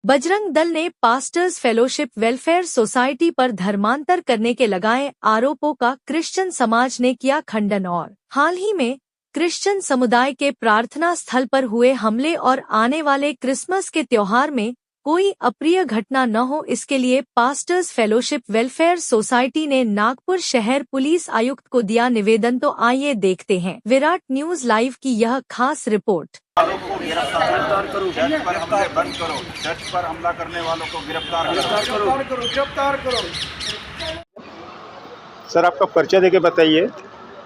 बजरंग दल ने pastors fellowship welfare society पर धर्मांतर करने के लगाए आरोपों का क्रिश्चियन समाज ने किया खंडन और हाल ही में क्रिश्चियन समुदाय के प्रार्थना स्थल पर हुए हमले और आने वाले क्रिसमस के त्योहार में कोई अप्रिय घटना न हो इसके लिए पास्टर्स फेलोशिप वेलफेयर सोसाइटी ने नागपुर शहर पुलिस आयुक्त को दिया निवेदन। तो आइए देखते हैं विराट न्यूज लाइव की यह खास रिपोर्ट। गिरफ्तार करो, चर्च पर हमले बंद करो, चर्च पर हमला करने वालों को गिरफ्तार करो। सर आपका परिचय देके बताइए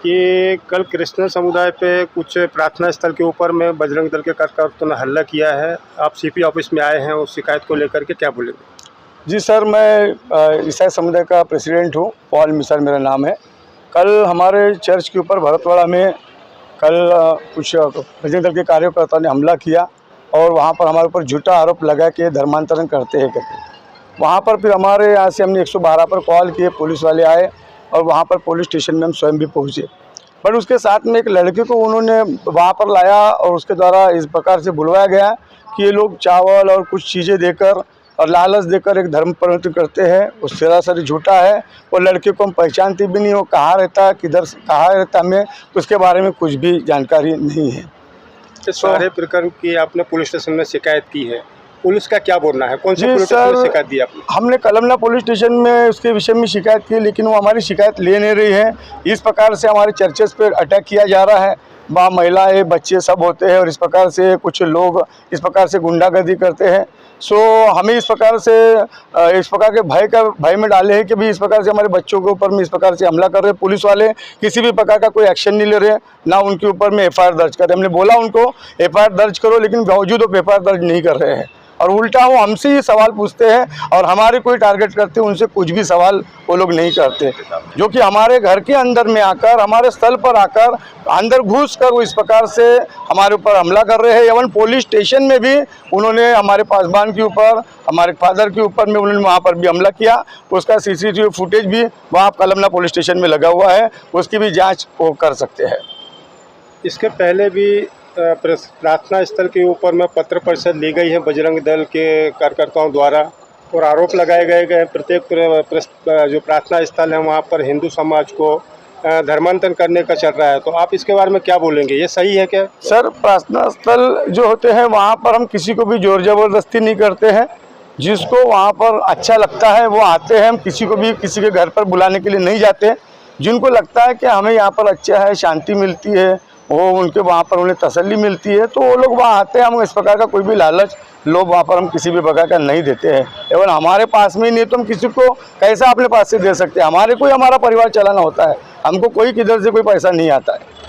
कि कल क्रिश्चियन समुदाय पे कुछ प्रार्थना स्थल के ऊपर में बजरंग दल के कार्यकर्ताओं ने हल्ला किया है। आप सीपी ऑफिस में आए हैं, उस शिकायत को लेकर के क्या बोलेंगे? जी सर, मैं ईसाई समुदाय का प्रेसिडेंट हूँ, पॉल मिसर मेरा नाम है। कल हमारे चर्च के ऊपर भरतवाड़ा में कुछ बजरंग दल के कार्यकर्ताओं ने हमला किया और वहाँ पर हमारे ऊपर झूठा आरोप लगा के धर्मांतरण करते हैं करके। वहाँ पर फिर हमारे यहाँ से हमने 112 पर कॉल किए, पुलिस वाले आए और वहाँ पर पुलिस स्टेशन में हम स्वयं भी पहुँचे। पर उसके साथ में एक लड़के को उन्होंने वहाँ पर लाया और उसके द्वारा इस प्रकार से बुलवाया गया कि ये लोग चावल और कुछ चीज़ें देकर और लालच देकर एक धर्म परिवर्तन करते हैं। वो सरासर झूठा है। वो लड़के को हम पहचानते भी नहीं, वो कहाँ रहता है, किधर कहाँ रहता, हमें उसके बारे में कुछ भी जानकारी नहीं है। इस सारे प्रकरण की आपने पुलिस स्टेशन में शिकायत की है, पुलिस का क्या बोलना है? कौन सी पुलिस स्टेशन में शिकायत दी आपने? हमने कलमना पुलिस स्टेशन में उसके विषय में शिकायत की, लेकिन वो हमारी शिकायत ले नहीं रही है। इस प्रकार से हमारे चर्चेस पर अटैक किया जा रहा है, वहाँ महिलाएं बच्चे सब होते हैं और इस प्रकार से कुछ लोग इस प्रकार से गुंडागर्दी करते हैं। सो हमें इस प्रकार के भय में डाले हैं कि भी इस प्रकार से हमारे बच्चों के ऊपर में इस प्रकार से हमला कर रहे हैं। पुलिस वाले किसी भी प्रकार का कोई एक्शन नहीं ले रहे, ना उनके ऊपर में FIR दर्ज कर रहे। हमने बोला उनको FIR दर्ज करो, लेकिन बावजूद वो FIR दर्ज नहीं कर रहे हैं और उल्टा वो हमसे ही सवाल पूछते हैं और हमारे कोई टारगेट करते हैं, उनसे कुछ भी सवाल वो लोग नहीं करते, जो कि हमारे घर के अंदर में आकर, हमारे स्थल पर आकर, अंदर घुस कर वो इस प्रकार से हमारे ऊपर हमला कर रहे हैं। एवं पुलिस स्टेशन में भी उन्होंने हमारे पासबान के ऊपर, हमारे फादर के ऊपर में उन्होंने वहाँ पर भी हमला किया। उसका CCTV फुटेज भी वहाँ कलमना पुलिस स्टेशन में लगा हुआ है, उसकी भी जाँच वो कर सकते हैं। इसके पहले भी प्रार्थना स्थल के ऊपर में पत्र परिषद ली गई है बजरंग दल के कार्यकर्ताओं द्वारा और आरोप लगाए गए प्रत्येक जो प्रार्थना स्थल है वहाँ पर हिंदू समाज को धर्मांतरण करने का चल रहा है। तो आप इसके बारे में क्या बोलेंगे, ये सही है क्या? सर, प्रार्थना स्थल जो होते हैं वहाँ पर हम किसी को भी जोर जबरदस्ती नहीं करते हैं। जिसको वहाँ पर अच्छा लगता है वो आते हैं, हम किसी को भी किसी के घर पर बुलाने के लिए नहीं जाते। जिनको लगता है कि हमें यहाँ पर अच्छा है, शांति मिलती है, वो उनके वहाँ पर उन्हें तसल्ली मिलती है, तो वो लोग वहाँ आते हैं। हम इस प्रकार का कोई भी लालच लोग वहाँ पर हम किसी भी प्रकार का नहीं देते हैं। एवं हमारे पास में ही नहीं तो हम किसी को कैसा अपने पास से दे सकते हैं? हमारे को ही हमारा परिवार चलाना होता है, हमको कोई किधर से कोई पैसा नहीं आता है।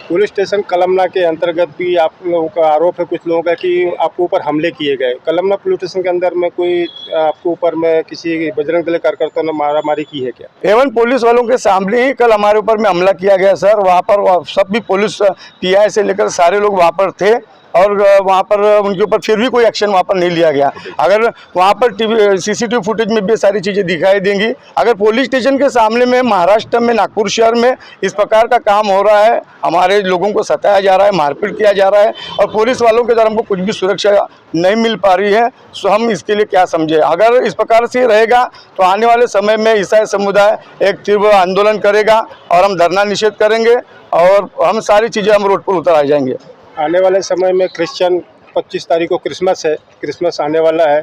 पुलिस स्टेशन कलमना के अंतर्गत भी आप लोगों का आरोप है कुछ लोगों का कि आपके ऊपर हमले किए गए। कलमना पुलिस स्टेशन के अंदर में कोई आपके ऊपर में किसी बजरंग दल कार्यकर्ताओं ने मारामारी की है क्या? एवं पुलिस वालों के सामने ही कल हमारे ऊपर में हमला किया गया सर। वहाँ पर सब भी पुलिस PI से लेकर सारे लोग वहाँ पर थे और वहाँ पर उनके ऊपर फिर भी कोई एक्शन वहाँ पर नहीं लिया गया। अगर वहाँ पर CCTV फुटेज में भी सारी चीज़ें दिखाई देंगी। अगर पुलिस स्टेशन के सामने में महाराष्ट्र में, नागपुर शहर में इस प्रकार का काम हो रहा है, हमारे लोगों को सताया जा रहा है, मारपीट किया जा रहा है और पुलिस वालों के द्वारा हमको कुछ भी सुरक्षा नहीं मिल पा रही है, तो हम इसके लिए क्या समझे? अगर इस प्रकार से रहेगा तो आने वाले समय में ईसाई समुदाय एक तीव्र आंदोलन करेगा और हम धरना निषेध करेंगे और हम सारी चीज़ें हम रोड पर उतर आ जाएंगे। आने वाले समय में क्रिश्चियन 25 तारीख को क्रिसमस है, क्रिसमस आने वाला है।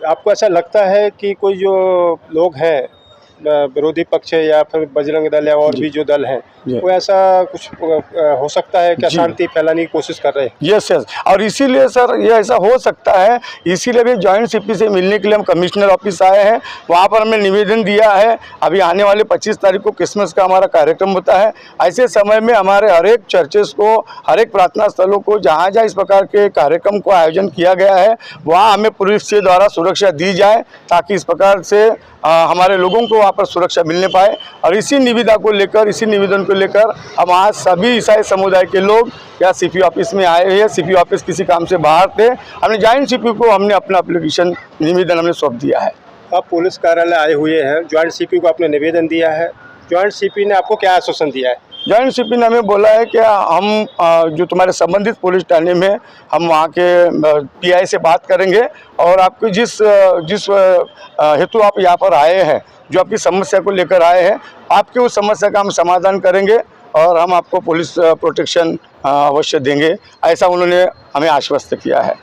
आपको ऐसा लगता है कि कोई जो लोग हैं विरोधी पक्ष है या फिर बजरंग दल या और भी जो दल हैं, वो ऐसा कुछ हो सकता है कि अशांति फैलाने की कोशिश कर रहे हैं? यस, और इसीलिए सर ये ऐसा हो सकता है, इसीलिए भी जॉइंट CP से मिलने के लिए हम कमिश्नर ऑफिस आए हैं। वहाँ पर हमने निवेदन दिया है। अभी आने वाले 25 तारीख को क्रिसमस का हमारा कार्यक्रम होता है। ऐसे समय में हमारे हर एक चर्चेस को, हर एक प्रार्थना स्थलों को जहाँ जहाँ इस प्रकार के कार्यक्रम को आयोजन किया गया है वहाँ हमें पुलिस के द्वारा सुरक्षा दी जाए, ताकि इस प्रकार से हमारे लोगों को वहाँ पर सुरक्षा मिलने पाए। और इसी निविदा को लेकर, इसी निवेदन को लेकर हम आज सभी ईसाई समुदाय के लोग या CP ऑफिस में आए हैं। CP ऑफिस किसी काम से बाहर थे, हमने जॉइंट CP को हमने अपना एप्लीकेशन निवेदन हमने सौंप दिया है। आप पुलिस कार्यालय आए हुए हैं, जॉइंट CP को आपने निवेदन दिया है, जॉइंट CP ने आपको क्या आश्वासन दिया है? जॉइंट सीपी ने हमें बोला है कि हम जो तुम्हारे संबंधित पुलिस थाने में हम वहाँ के पीआई से बात करेंगे और आपको जिस हेतु आप यहाँ पर आए हैं, जो आपकी समस्या को लेकर आए हैं, आपकी उस समस्या का हम समाधान करेंगे और हम आपको पुलिस प्रोटेक्शन अवश्य देंगे, ऐसा उन्होंने हमें आश्वस्त किया है।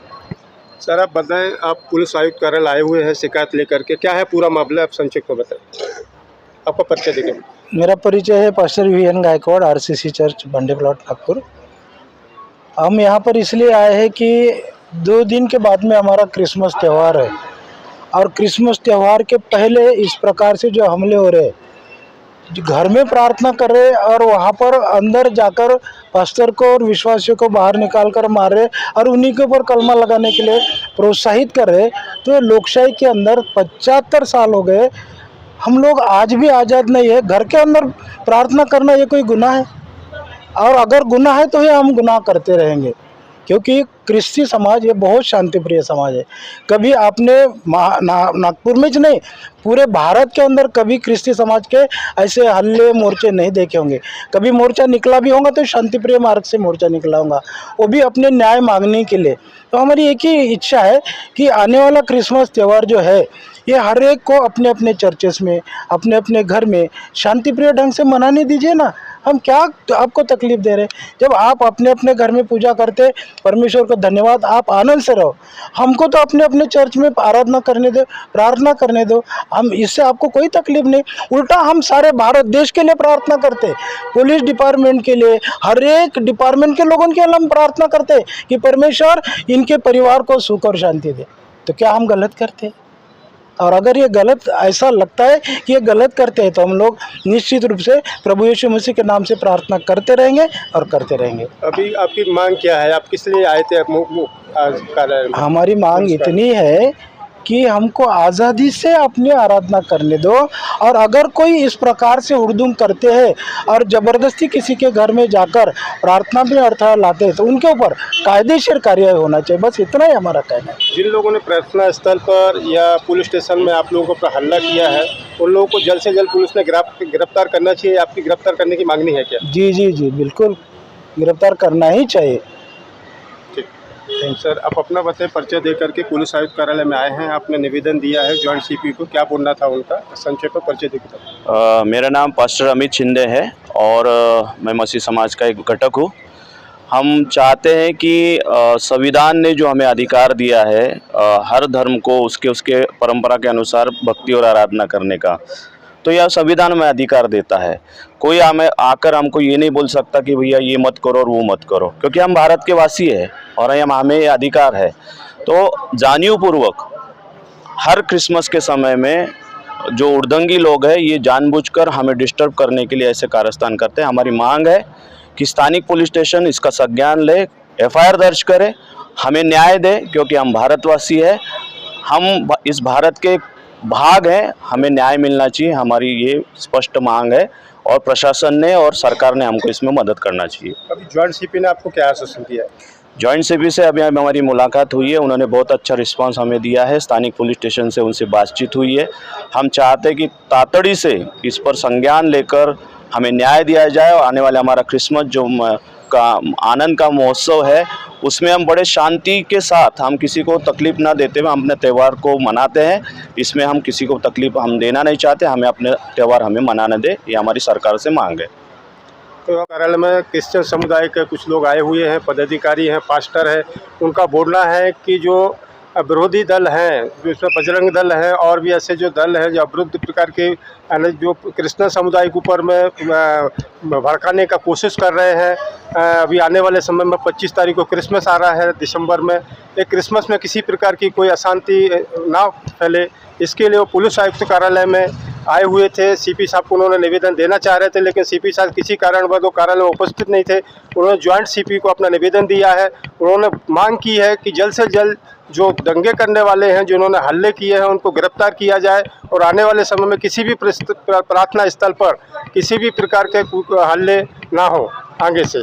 सर आप बताएं, आप पुलिस आयुक्त कार्यालय आए हुए हैं शिकायत लेकर के, क्या है पूरा मामला, आप संक्षिप्त में बताएं, आपका परिचय देंगे। मेरा परिचय है pastor VN Gaikwad, RCC church Bande plot Nagpur. हम यहाँ पर इसलिए आए हैं कि 2 दिन के बाद में हमारा क्रिसमस त्यौहार है और क्रिसमस त्यौहार के पहले इस प्रकार से जो हमले हो रहे, जो घर में प्रार्थना कर रहे और वहाँ पर अंदर जाकर पास्टर को और विश्वासियों को बाहर निकाल कर मार रहे और उन्हीं के ऊपर कलमा लगाने के लिए प्रोत्साहित कर रहे, तो लोकशाही के अंदर 75 साल हो गए, हम लोग आज भी आज़ाद नहीं है। घर के अंदर प्रार्थना करना ये कोई गुनाह है? और अगर गुनाह है तो ये हम गुनाह करते रहेंगे, क्योंकि क्रिस्ती समाज ये बहुत शांतिप्रिय समाज है। कभी आपने नागपुर में नहीं, पूरे भारत के अंदर कभी क्रिस्ती समाज के ऐसे हल्ले मोर्चे नहीं देखे होंगे। कभी मोर्चा निकला भी होगा तो शांतिप्रिय मार्ग से मोर्चा निकला होगा, वो भी अपने न्याय मांगने के लिए। तो हमारी एक ही इच्छा है कि आने वाला क्रिसमस त्यौहार जो है ये हर एक को अपने अपने चर्चेस में, अपने अपने घर में शांतिप्रिय ढंग से मनाने दीजिए ना। हम क्या आपको तकलीफ दे रहे? जब आप अपने अपने घर में पूजा करते, परमेश्वर को धन्यवाद, आप आनंद से रहो। हमको तो अपने अपने चर्च में आराधना करने दो, प्रार्थना करने दो, हम इससे आपको कोई तकलीफ नहीं। उल्टा हम सारे भारत देश के लिए प्रार्थना करते, पुलिस डिपार्टमेंट के लिए, हर एक डिपार्टमेंट के लोगों के लिए हम प्रार्थना करते कि परमेश्वर इनके परिवार को सुख और शांति दे। तो क्या हम गलत करते? और अगर ये गलत, ऐसा लगता है कि ये गलत करते हैं, तो हम लोग निश्चित रूप से प्रभु यीशु मसीह के नाम से प्रार्थना करते रहेंगे और करते रहेंगे। अभी आपकी मांग क्या है, आप किस लिए आए थे कार्यालय में? हमारी मांग इतनी है कि हमको आज़ादी से अपनी आराधना करने दो, और अगर कोई इस प्रकार से हुड़दुम करते हैं और ज़बरदस्ती किसी के घर में जाकर प्रार्थना में अर्थात लाते हैं, तो उनके ऊपर कायदेशीर कार्यवाही होना चाहिए। बस इतना ही हमारा कहना है। जिन लोगों ने प्रार्थना स्थल पर या पुलिस स्टेशन में आप लोगों पर हमला किया है, उन लोगों को जल्द से जल्द पुलिस ने गिरफ्तार करना चाहिए। आपकी गिरफ्तार करने की मांगनी है क्या? जी जी जी, बिल्कुल गिरफ्तार करना ही चाहिए। सर आप अपना बताएं, परिचय दे करके पुलिस आयुक्त कार्यालय में आए हैं, आपने निवेदन दिया है जॉइंट सीपी को, क्या बोलना था उनका, संक्षेप में परिचय देकर। मेरा नाम पास्टर अमित शिंदे है और मैं मसीह समाज का एक घटक हूँ। हम चाहते हैं कि संविधान ने जो हमें अधिकार दिया है हर धर्म को उसके परंपरा के अनुसार भक्ति और आराधना करने का, तो यह संविधान में अधिकार देता है। कोई हमें आकर हमको ये नहीं बोल सकता कि भैया ये मत करो और वो मत करो, क्योंकि हम भारत के वासी हैं और हमें ये अधिकार है। तो जानबूझपूर्वक हर क्रिसमस के समय में जो उर्दंगी लोग हैं ये जानबूझकर हमें डिस्टर्ब करने के लिए ऐसे कारस्तान करते हैं। हमारी मांग है कि स्थानिक पुलिस स्टेशन इसका संज्ञान ले, एफआईआर दर्ज करे, हमें न्याय दे, क्योंकि हम भारतवासी हैं, हम इस भारत के भाग है, हमें न्याय मिलना चाहिए। हमारी ये स्पष्ट मांग है और प्रशासन ने और सरकार ने हमको इसमें मदद करना चाहिए। अभी जॉइंट सीपी ने आपको क्या आश्वासन दिया है? जॉइंट सीपी से अभी हमारी मुलाकात हुई है, उन्होंने बहुत अच्छा रिस्पांस हमें दिया है। स्थानिक पुलिस स्टेशन से उनसे बातचीत हुई है। हम चाहते हैं कि तातड़ी से इस पर संज्ञान लेकर हमें न्याय दिया जाए और आने वाले हमारा क्रिसमस जो का आनंद का महोत्सव है उसमें हम बड़े शांति के साथ, हम किसी को तकलीफ़ ना देते हुए हम अपने त्यौहार को मनाते हैं। इसमें हम किसी को तकलीफ़ हम देना नहीं चाहते, हमें अपने त्यौहार हमें मनाने दे, ये हमारी सरकार से मांग है। तो कार्यालय में क्रिश्चियन समुदाय के कुछ लोग आए हुए हैं, पदाधिकारी हैं, पास्टर हैं, उनका बोलना है कि जो विरोधी दल हैं, जो इसमें बजरंग दल है और भी ऐसे जो दल हैं जो अवरुद्ध प्रकार के जो क्रिश्चियन समुदाय के ऊपर में भड़काने का कोशिश कर रहे हैं। अभी आने वाले समय में 25 तारीख को क्रिसमस आ रहा है दिसंबर में, एक क्रिसमस में किसी प्रकार की कोई अशांति ना फैले, इसके लिए वो पुलिस आयुक्त कार्यालय में आए हुए थे। सीपी साहब को उन्होंने निवेदन देना चाह रहे थे, लेकिन सीपी साहब किसी कारणवश वो कार्यालय में उपस्थित नहीं थे। उन्होंने ज्वाइंट सीपी को अपना निवेदन दिया है। उन्होंने मांग की है कि जल्द से जल्द जो दंगे करने वाले हैं, जिन्होंने हल्ले किए हैं, उनको गिरफ्तार किया जाए और आने वाले समय में किसी भी प्रार्थना स्थल पर किसी भी प्रकार के हल्ले ना हो आगे से।